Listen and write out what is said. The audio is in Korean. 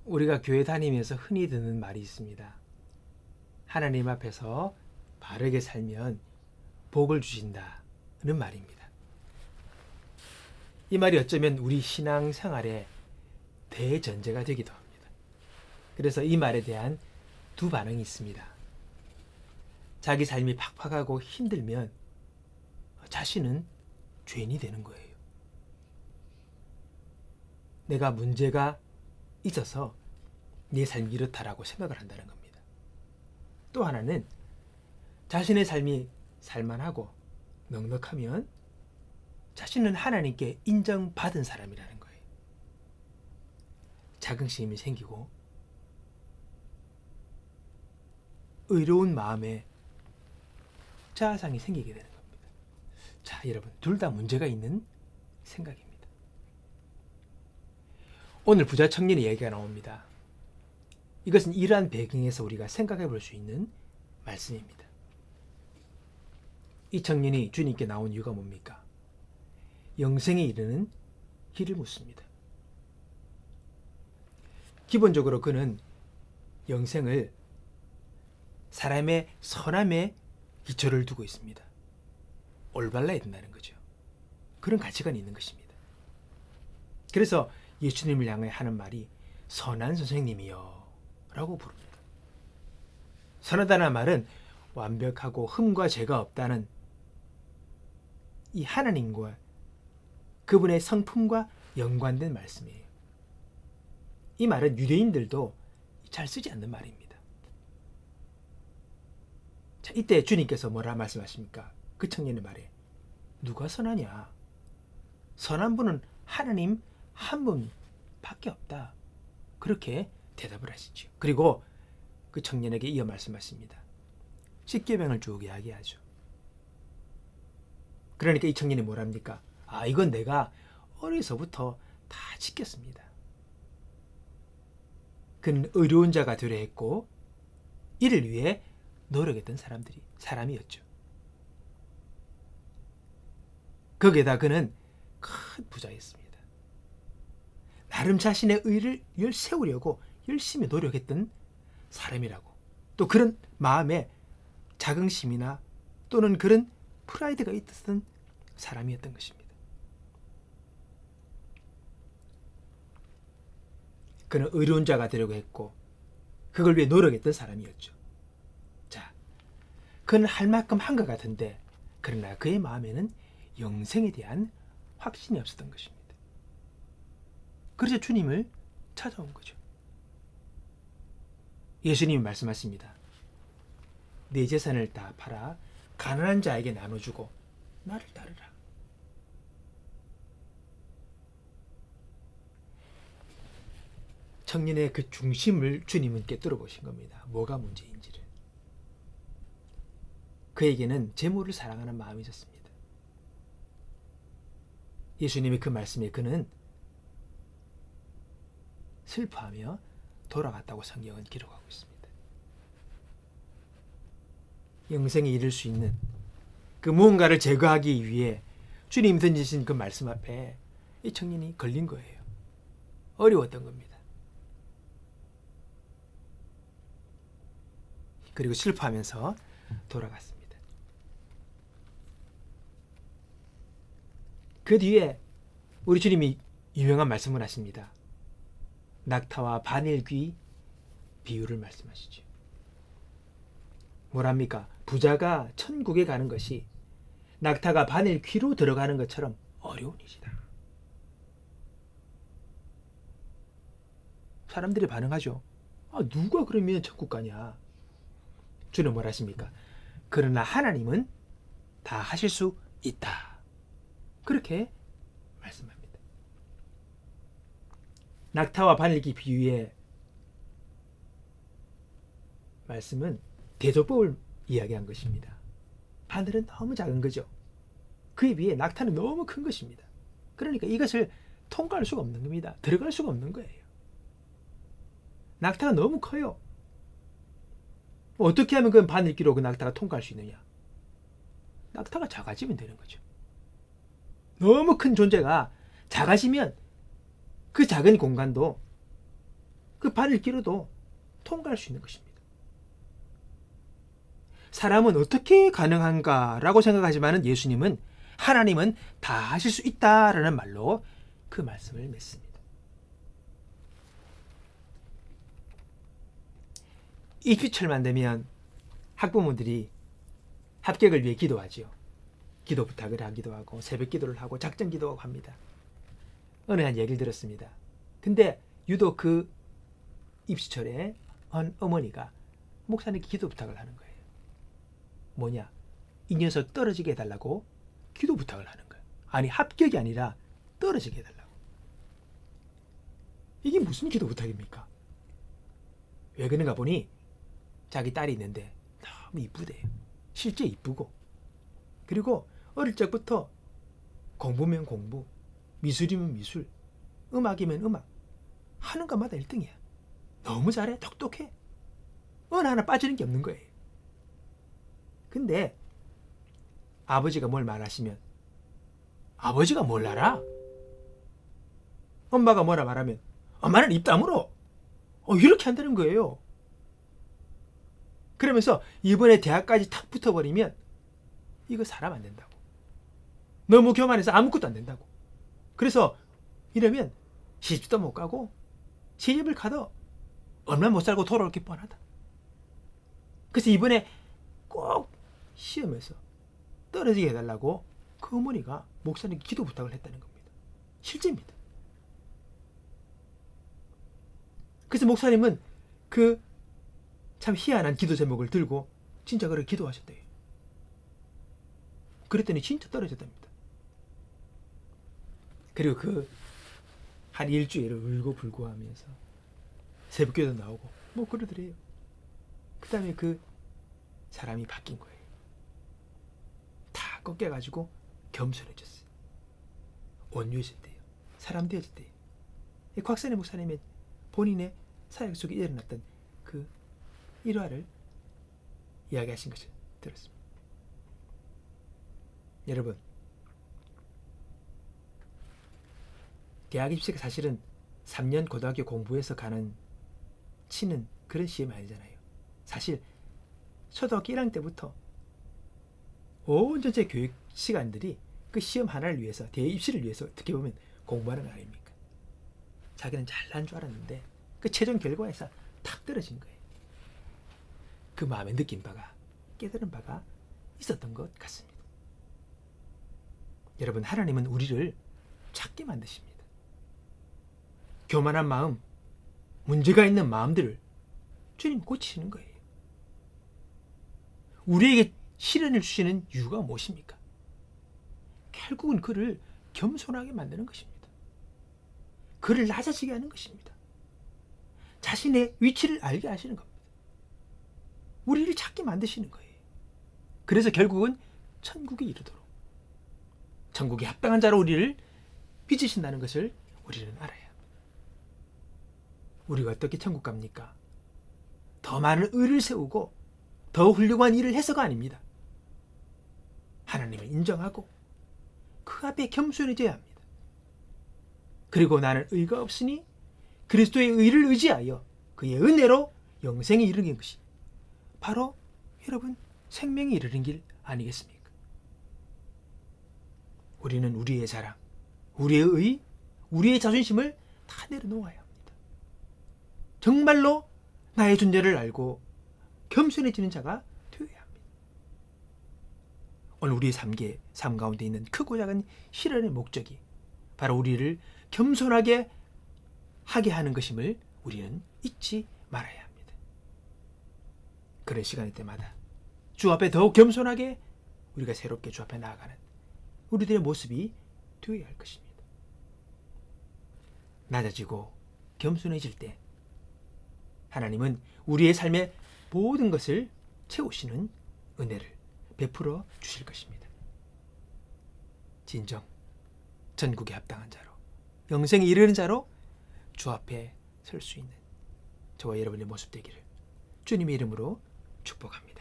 우리가 교회 다니면서 흔히 듣는 말이 있습니다. 하나님 앞에서 바르게 살면 복을 주신다는 말입니다. 이 말이 어쩌면 우리 신앙생활의 대전제가 되기도 합니다. 그래서 이 말에 대한 두 반응이 있습니다. 자기 삶이 팍팍하고 힘들면 자신은 죄인이 되는 거예요. 내가 문제가 있어서 내 삶이 이렇다라고 생각을 한다는 겁니다. 또 하나는 자신의 삶이 살만하고 넉넉하면 자신은 하나님께 인정받은 사람이라는 거예요. 자긍심이 생기고 의로운 마음에 자아상이 생기게 되는 겁니다. 자, 여러분, 둘 다 문제가 있는 생각입니다. 오늘 부자 청년의 얘기가 나옵니다. 이것은 이러한 배경에서 우리가 생각해 볼 수 있는 말씀입니다. 이 청년이 주님께 나온 이유가 뭡니까? 영생에 이르는 길을 묻습니다. 기본적으로 그는 영생을 사람의 선함에 기초를 두고 있습니다. 올바라야 된다는 거죠. 그런 가치관이 있는 것입니다. 그래서 예수님을 향해 하는 말이 선한 선생님이여 라고 부릅니다. 선하다는 말은 완벽하고 흠과 죄가 없다는 이 하나님과 그분의 성품과 연관된 말씀이에요. 이 말은 유대인들도 잘 쓰지 않는 말입니다. 자, 이때 주님께서 뭐라 말씀하십니까? 그 청년의 말에 누가 선하냐? 선한 분은 하나님 한 분밖에 없다. 그렇게 대답을 하시죠. 그리고 그 청년에게 이어 말씀하십니다. 십계명을 쭉 이야기하죠. 그러니까 이 청년이 뭐랍니까? 이건 내가 어려서부터 다 지켰습니다. 그는 의로운 자가 되려 했고 이를 위해 노력했던 사람이었죠. 거기에다 그는 큰 부자였습니다. 나름 자신의 의를 세우려고 열심히 노력했던 사람이라고. 또 그런 마음에 자긍심이나 또는 그런 프라이드가 있었던 사람이었던 것입니다. 그는 의로운 자가 되려고 했고 그걸 위해 노력했던 사람이었죠. 자, 그는 할 만큼 한 것 같은데 그러나 그의 마음에는 영생에 대한 확신이 없었던 것입니다. 그래서 주님을 찾아온 거죠. 예수님이 말씀하십니다. 내 재산을 다 팔아 가난한 자에게 나눠주고 나를 따르라. 청년의 그 중심을 주님은 깨뜨려 보신 겁니다. 뭐가 문제인지를. 그에게는 재물을 사랑하는 마음이 있었습니다. 예수님의 그 말씀에 그는 슬퍼하며 돌아갔다고 성경은 기록하고 있습니다. 영생에 이를 수 있는 그 무언가를 제거하기 위해 주님 던지신 그 말씀 앞에 이 청년이 걸린 거예요. 어려웠던 겁니다. 그리고 슬퍼하면서 돌아갔습니다. 그 뒤에 우리 주님이 유명한 말씀을 하십니다. 낙타와 바늘귀 비유를 말씀하시죠. 뭐랍니까? 부자가 천국에 가는 것이 낙타가 바늘귀로 들어가는 것처럼 어려운 일이다. 사람들이 반응하죠. 누가 그러면 천국 가냐? 주는 뭐라 하십니까? 그러나 하나님은 다 하실 수 있다. 그렇게 말씀합니다. 낙타와 바늘귀 비유의 말씀은 대조법을 이야기한 것입니다. 바늘은 너무 작은 거죠. 그에 비해 낙타는 너무 큰 것입니다. 그러니까 이것을 통과할 수가 없는 겁니다. 들어갈 수가 없는 거예요. 낙타가 너무 커요. 어떻게 하면 그 바늘귀로 그 낙타가 통과할 수 있느냐? 낙타가 작아지면 되는 거죠. 너무 큰 존재가 작아지면 그 작은 공간도 그 발을 길어도 통과할 수 있는 것입니다. 사람은 어떻게 가능한가라고 생각하지만 예수님은 하나님은 다 하실 수 있다라는 말로 그 말씀을 맺습니다. 입시철만 되면 학부모들이 합격을 위해 기도하지요. 기도 부탁을 하기도 하고 새벽 기도를 하고 작전 기도하고 합니다. 어느 한 얘기를 들었습니다. 근데 유독 그 입시철에 어머니가 목사님께 기도 부탁을 하는 거예요. 뭐냐? 이 녀석 떨어지게 해달라고 기도 부탁을 하는 거예요. 아니, 합격이 아니라 떨어지게 해달라고. 이게 무슨 기도 부탁입니까? 왜 그런가 보니 자기 딸이 있는데 너무 이쁘대요. 실제 이쁘고, 그리고 어릴 적부터 공부면 공부, 미술이면 미술, 음악이면 음악, 하는 것마다 1등이야. 너무 잘해, 똑똑해. 어느 하나 빠지는 게 없는 거예요. 근데 아버지가 뭘 말하시면 아버지가 뭘 알아? 엄마가 뭐라 말하면 엄마는 입 다물어. 이렇게 한다는 거예요. 그러면서 이번에 대학까지 탁 붙어버리면 이거 사람 안 된다고. 너무 교만해서 아무것도 안 된다고. 그래서 이러면 시집도 못 가고 시집을 가도 얼마 못 살고 돌아올 게 뻔하다. 그래서 이번에 꼭 시험에서 떨어지게 해달라고 그 어머니가 목사님께 기도 부탁을 했다는 겁니다. 실제입니다. 그래서 목사님은 그 참 희한한 기도 제목을 들고 진짜 그렇게 기도하셨대요. 그랬더니 진짜 떨어졌답니다. 그리고 그 한 일주일을 울고불고 하면서 새벽기도 나오고 뭐 그러더래요. 그 다음에 그 사람이 바뀐 거예요. 다 꺾여가지고 겸손해졌어요. 온유해졌대요. 사람 되어졌대요. 곽선희 목사님의 본인의 사역 속에 일어났던 그 일화를 이야기하신 것을 들었습니다. 여러분, 대학 입시가 사실은 3년 고등학교 공부해서 치는 그런 시험이 아니잖아요. 사실 초등학교 1학년 때부터 온 전체 교육 시간들이 그 시험 하나를 위해서, 대학 입시를 위해서 어떻게 보면 공부하는 거 아닙니까? 자기는 잘난 줄 알았는데 그 최종 결과에서 탁 떨어진 거예요. 그 마음에 느낀 바가, 깨달은 바가 있었던 것 같습니다. 여러분, 하나님은 우리를 작게 만드십니다. 교만한 마음, 문제가 있는 마음들을 주님 고치시는 거예요. 우리에게 시련을 주시는 이유가 무엇입니까? 결국은 그를 겸손하게 만드는 것입니다. 그를 낮아지게 하는 것입니다. 자신의 위치를 알게 하시는 겁니다. 우리를 작게 만드시는 거예요. 그래서 결국은 천국에 이르도록, 천국에 합당한 자로 우리를 빚으신다는 것을 우리는 알아야 합니다. 우리가 어떻게 천국 갑니까? 더 많은 의를 세우고 더 훌륭한 일을 해서가 아닙니다. 하나님을 인정하고 그 앞에 겸손해져야 합니다. 그리고 나는 의가 없으니 그리스도의 의를 의지하여 그의 은혜로 영생에 이르는 것이 바로 여러분 생명에 이르는 길 아니겠습니까? 우리는 우리의 자랑, 우리의 의, 우리의 자존심을 다 내려놓아야 합니다. 정말로 나의 존재를 알고 겸손해지는 자가 되어야 합니다. 오늘 우리의 삶 가운데 있는 크고 작은 시련의 목적이 바로 우리를 겸손하게 하게 하는 것임을 우리는 잊지 말아야 합니다. 그런 시간일 때마다 주 앞에 더욱 겸손하게 우리가 새롭게 주 앞에 나아가는 우리들의 모습이 되어야 할 것입니다. 낮아지고 겸손해질 때 하나님은 우리의 삶의 모든 것을 채우시는 은혜를 베풀어 주실 것입니다. 진정 전국에 합당한 자로, 영생에 이르는 자로 주 앞에 설 수 있는 저와 여러분의 모습 되기를 주님의 이름으로 축복합니다.